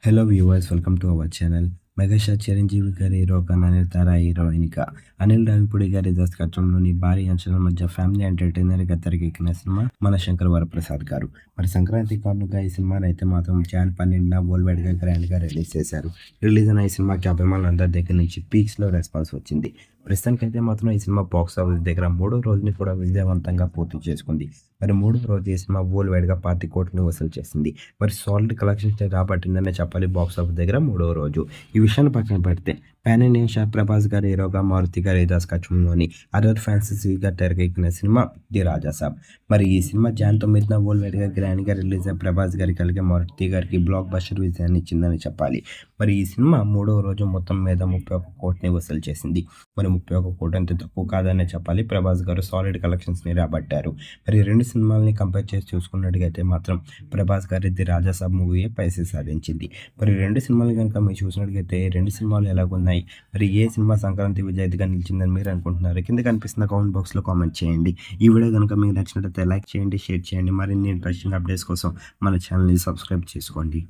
Hello viewers, welcome to our channel. Megastar Chiranjeevi గారి హీరోగా, నయనతార హీరోయిన్గా, అనిల్ రావిపూడి గారి దర్శకత్వంలోని భారీ అంచనాల మధ్య ఫ్యామిలీ ఎంటర్టైనర్గా తెరకెక్కిన సినిమా మన శంకర్ వరప్రసాద్ గారు. మరి సంక్రాంతి కానుకగా ఈ సినిమాని అయితే మాత్రం జాన్ 12న వరల్డ్ వైడ్గా గ్రాండ్గా రిలీజ్ చేశారు. రిలీజ్ అయిన ఈ సినిమాకి అభిమానులందరి దగ్గర నుంచి పీక్స్లో రెస్పాన్స్ వచ్చింది. ప్రస్తుతానికైతే మాత్రం ఈ సినిమా బాక్స్ ఆఫీస్ దగ్గర 3వ రోజుని కూడా విజయవంతంగా పూర్తి చేసుకుంది. మరి 3వ రోజు ఈ సినిమా వరల్డ్ వైడ్గా 25 కోట్లను వసూలు చేసింది. మరి సాలిడ్ కలెక్షన్స్ రాబట్టిందనే చెప్పాలి బాక్స్ ఆఫీస్ దగ్గర 3వ రోజు. ఈ విషయాన్ని పక్కన పెడితే పాన్ ఇండియన్ స్టార్ ప్రభాస్ గారి హీరోగా, మారుతి గారి దర్శకత్వంలోని అరర్ ఫ్యాన్సీగా తెరకెక్కిన సినిమా ది రాజాసాబ్. మరి ఈ సినిమా జాన్ 9న వరల్డ్ వైడ్గా గ్రాండ్గా రిలీజ్ అయ్యి ప్రభాస్ గారికి అలాగే మారుతి గారికి బ్లాక్ బస్టర్ విజయాన్ని ఇచ్చిందని చెప్పాలి. మరి ఈ సినిమా 3వ రోజు మొత్తం మీద 31 కోట్ని వసూలు చేసింది. మరి 31 కోటి అంత తక్కువ కాదనే చెప్పాలి. ప్రభాస్ గారు సాలిడ్ కలెక్షన్స్ని రాబట్టారు. మరి రెండు సినిమాలని కంపేర్ చేసి చూసుకున్నట్టుగైతే మాత్రం ప్రభాస్ గారి ది రాజాసాబ్ మూవీ పైసే సాధించింది. మరి రెండు సినిమాలు కనుక మీరు చూసినట్టుగైతే రెండు సినిమాలు ఎలాగున్నాయి, మరి ఏ సినిమా సంక్రాంతి విజేతగా నిలిచిందని మీరు అనుకుంటున్నారు? కింద కనిపిస్తున్న కామెంట్ బాక్స్లో కామెంట్ చేయండి. ఈ వీడియో కనుక మీకు నచ్చినట్లయితే లైక్ చేయండి, షేర్ చేయండి. మరిన్ని ఇంట్రెస్టింగ్ అప్డేట్స్ కోసం మన ఛానల్ని సబ్స్క్రైబ్ చేసుకోండి.